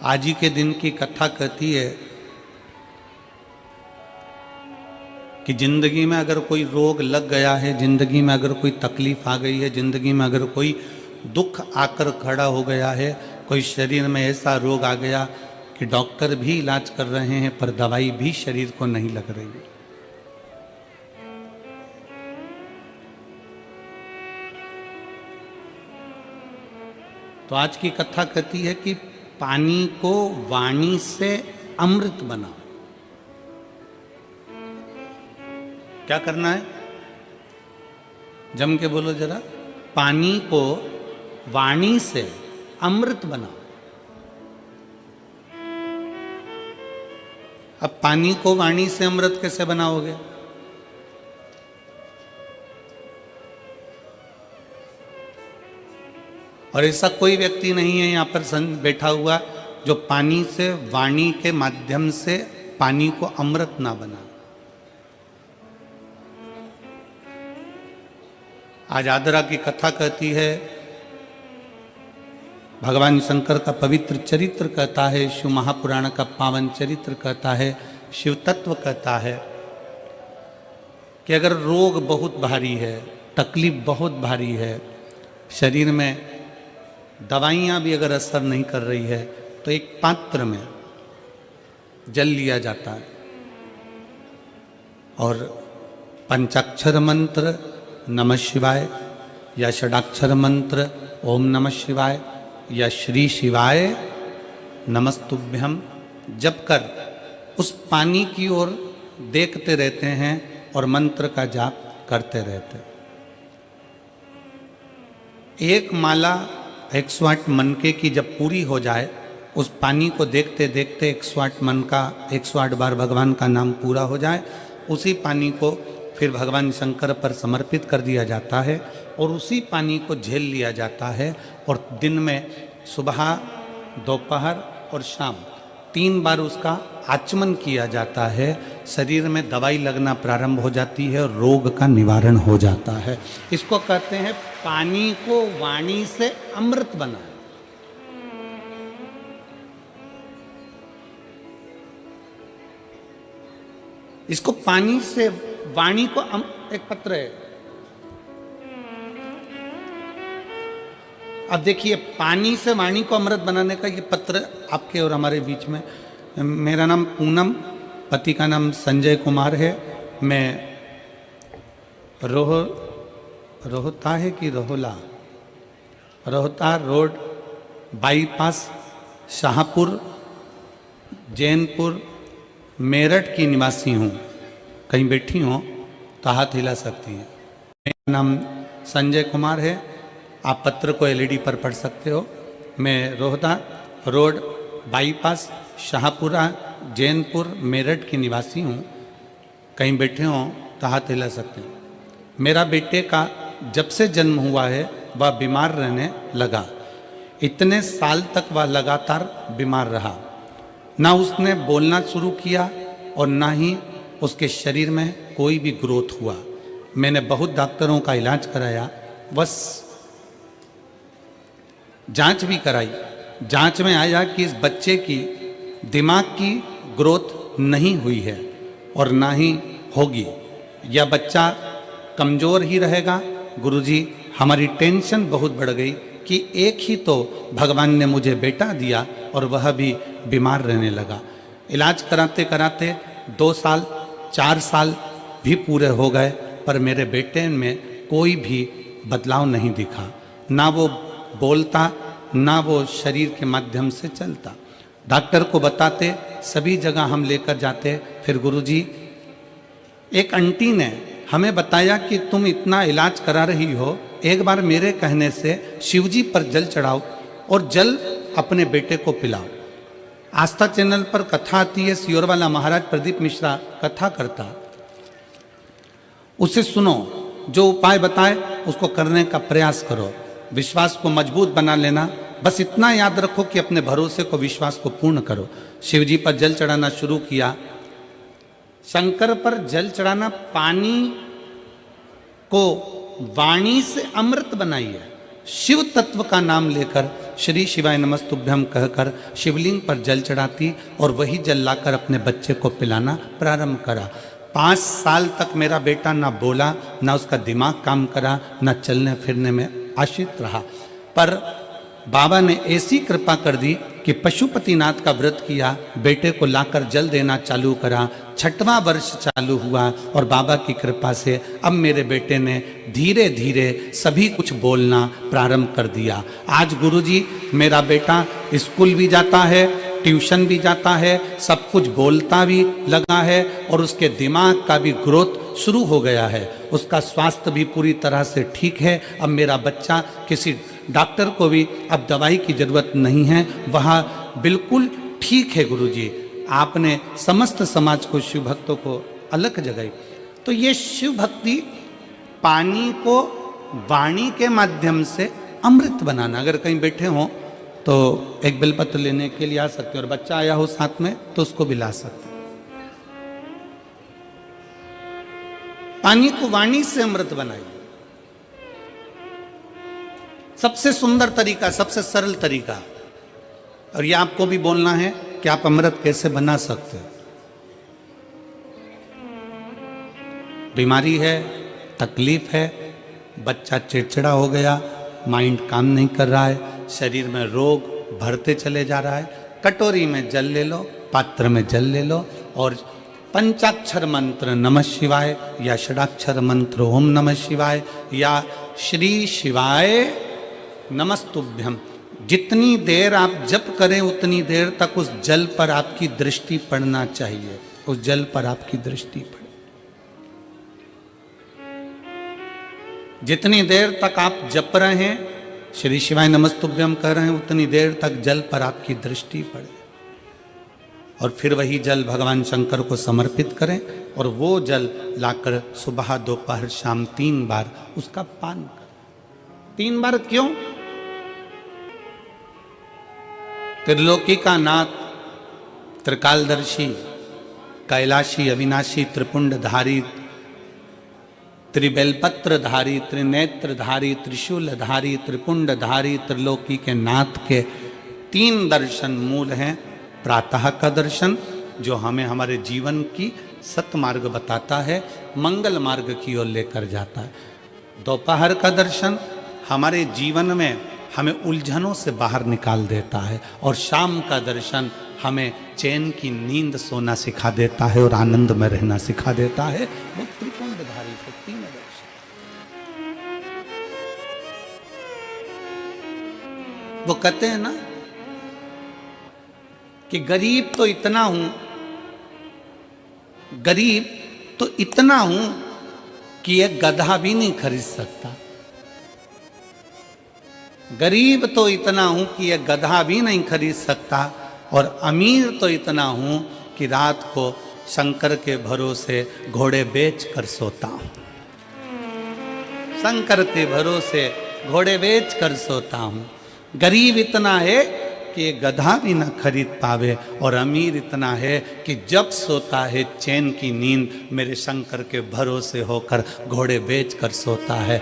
आज ही के दिन की कथा कहती है कि जिंदगी में अगर कोई रोग लग गया है, जिंदगी में अगर कोई तकलीफ आ गई है, जिंदगी में अगर कोई दुख आकर खड़ा हो गया है, कोई शरीर में ऐसा रोग आ गया कि डॉक्टर भी इलाज कर रहे हैं पर दवाई भी शरीर को नहीं लग रही है, तो आज की कथा कहती है कि पानी को वाणी से अमृत बनाओ। क्या करना है? जम के बोलो जरा। पानी को वाणी से अमृत बनाओ। अब पानी को वाणी से अमृत कैसे बनाओगे? और ऐसा कोई व्यक्ति नहीं है यहां पर बैठा हुआ जो पानी से, वाणी के माध्यम से पानी को अमृत ना बना। आज आदरा की कथा कहती है, भगवान शंकर का पवित्र चरित्र कहता है, शिव महापुराण का पावन चरित्र कहता है, शिव तत्व कहता है कि अगर रोग बहुत भारी है, तकलीफ बहुत भारी है, शरीर में दवाइयाँ भी अगर असर नहीं कर रही है, तो एक पात्र में जल लिया जाता है और पंचाक्षर मंत्र नमः शिवाय या षडाक्षर मंत्र ओम नमः शिवाय या श्री शिवाय नमस्तुभ्यम जप कर उस पानी की ओर देखते रहते हैं और मंत्र का जाप करते रहते। एक माला 108 मनके की जब पूरी हो जाए, उस पानी को देखते देखते 108 मन का 108 बार भगवान का नाम पूरा हो जाए, उसी पानी को फिर भगवान शंकर पर समर्पित कर दिया जाता है और उसी पानी को झेल लिया जाता है और दिन में सुबह, दोपहर और शाम 3 बार उसका आचमन किया जाता है। शरीर में दवाई लगना प्रारंभ हो जाती है और रोग का निवारण हो जाता है। इसको कहते हैं पानी को वाणी से अमृत बनाना। इसको पानी से वाणी को एक पत्र है। अब देखिए, पानी से वाणी को अमृत बनाने का ये पत्र आपके और हमारे बीच में। मेरा नाम पूनम, पति का नाम संजय कुमार है। मैं रोहता है कि रोहता रोड बाईपास शाहपुर जैनपुर मेरठ की निवासी हूँ। कहीं बैठी हो तो हाथ हिला सकती हैं। मेरा नाम संजय कुमार है। आप पत्र को एलईडी पर पढ़ सकते हो। मैं रोहता रोड बाईपास शाहपुरा जैनपुर मेरठ की निवासी हूँ। कहीं बैठे हो तो हाथ हिला सकते हैं। मेरा बेटे का जब से जन्म हुआ है वह बीमार रहने लगा। इतने साल तक वह लगातार बीमार रहा। ना उसने बोलना शुरू किया और ना ही उसके शरीर में कोई भी ग्रोथ हुआ। मैंने बहुत डॉक्टरों का इलाज कराया, बस जांच भी कराई। जांच में आया कि इस बच्चे की दिमाग की ग्रोथ नहीं हुई है और ना ही होगी। यह बच्चा कमज़ोर ही रहेगा। गुरुजी, हमारी टेंशन बहुत बढ़ गई कि एक ही तो भगवान ने मुझे बेटा दिया और वह भी बीमार रहने लगा। इलाज कराते कराते 2 साल 4 साल भी पूरे हो गए पर मेरे बेटे में कोई भी बदलाव नहीं दिखा। ना वो बोलता, ना वो शरीर के माध्यम से चलता। डॉक्टर को बताते, सभी जगह हम लेकर जाते। फिर गुरुजी, एक आंटी ने हमें बताया कि तुम इतना इलाज करा रही हो, एक बार मेरे कहने से शिवजी पर जल चढ़ाओ और जल अपने बेटे को पिलाओ। आस्था चैनल पर कथा आती है, सियोर वाला महाराज प्रदीप मिश्रा कथा करता, उसे सुनो, जो उपाय बताए उसको करने का प्रयास करो, विश्वास को मजबूत बना लेना। बस इतना याद रखो कि अपने भरोसे को, विश्वास को पूर्ण करो। शिवजी पर जल चढ़ाना शुरू किया। शंकर पर जल चढ़ाना, पानी को वाणी से अमृत बनाइए। शिव तत्व का नाम लेकर श्री शिवाय नमस्तुभ्यम कहकर शिवलिंग पर जल चढ़ाती और वही जल लाकर अपने बच्चे को पिलाना प्रारंभ करा। 5 साल तक मेरा बेटा ना बोला, ना उसका दिमाग काम करा, ना चलने फिरने में आश्रित रहा। पर बाबा ने ऐसी कृपा कर दी कि पशुपतिनाथ का व्रत किया, बेटे को लाकर जल देना चालू करा। 6वां वर्ष चालू हुआ और बाबा की कृपा से अब मेरे बेटे ने धीरे धीरे सभी कुछ बोलना प्रारंभ कर दिया। आज गुरुजी मेरा बेटा स्कूल भी जाता है, ट्यूशन भी जाता है, सब कुछ बोलता भी लगा है और उसके दिमाग का भी ग्रोथ शुरू हो गया है। उसका स्वास्थ्य भी पूरी तरह से ठीक है। अब मेरा बच्चा किसी डॉक्टर को भी अब दवाई की जरूरत नहीं है, वह बिल्कुल ठीक है। गुरुजी आपने समस्त समाज को, शिव भक्तों को अलग जगाई। तो ये शिव भक्ति पानी को वाणी के माध्यम से अमृत बनाना। अगर कहीं बैठे हों तो एक बेलपत्र लेने के लिए आ सकते, और बच्चा आया हो साथ में तो उसको भी ला सकते। पानी को वाणी से अमृत बनाइए। सबसे सुंदर तरीका, सबसे सरल तरीका। और ये आपको भी बोलना है कि आप अमृत कैसे बना सकते हो। बीमारी है, तकलीफ है, बच्चा चिड़चिड़ा हो गया, माइंड काम नहीं कर रहा है, शरीर में रोग भरते चले जा रहा है, कटोरी में जल ले लो, पात्र में जल ले लो और पंचाक्षर मंत्र नमः शिवाय या षडाक्षर मंत्र ओम नमः शिवाय या श्री शिवाय नमस्तुभ्यम, जितनी देर आप जप करें उतनी देर तक उस जल पर आपकी दृष्टि पड़ना चाहिए। उस जल पर आपकी दृष्टि पड़े। जितनी देर तक आप जप रहे हैं, श्री शिवाय नमस्तुभ्यम कह रहे हैं, उतनी देर तक जल पर आपकी दृष्टि पड़े। और फिर वही जल भगवान शंकर को समर्पित करें और वो जल लाकर सुबह दोपहर शाम 3 बार उसका पान करें। 3 बार क्यों? त्रिलोकी का नाथ, त्रिकालदर्शी, कैलाशी, अविनाशी, त्रिपुंडधारी, त्रिबेलपत्रधारी, त्रिनेत्रधारी, त्रिशूलधारी, त्रिपुंडधारी, त्रिलोकी के नाथ के 3 दर्शन मूल हैं। प्रातः का दर्शन जो हमें हमारे जीवन की सतमार्ग बताता है, मंगल मार्ग की ओर लेकर जाता है। दोपहर का दर्शन हमारे जीवन में हमें उलझनों से बाहर निकाल देता है। और शाम का दर्शन हमें चैन की नींद सोना सिखा देता है और आनंद में रहना सिखा देता है। वो त्रिपुंडधारी के 3 दर्शन। वो कहते हैं ना कि गरीब तो इतना हूं, गरीब तो इतना हूं कि एक गधा भी नहीं खरीद सकता। गरीब तो इतना हूं कि एक गधा भी नहीं खरीद सकता, और अमीर तो इतना हूं कि रात को शंकर के भरोसे घोड़े बेच कर सोता हूं। शंकर के भरोसे घोड़े बेच कर सोता हूं। गरीब इतना है कि गधा भी ना खरीद पावे, और अमीर इतना है कि जब सोता है चैन की नींद मेरे शंकर के भरोसे होकर घोड़े बेच कर सोता है।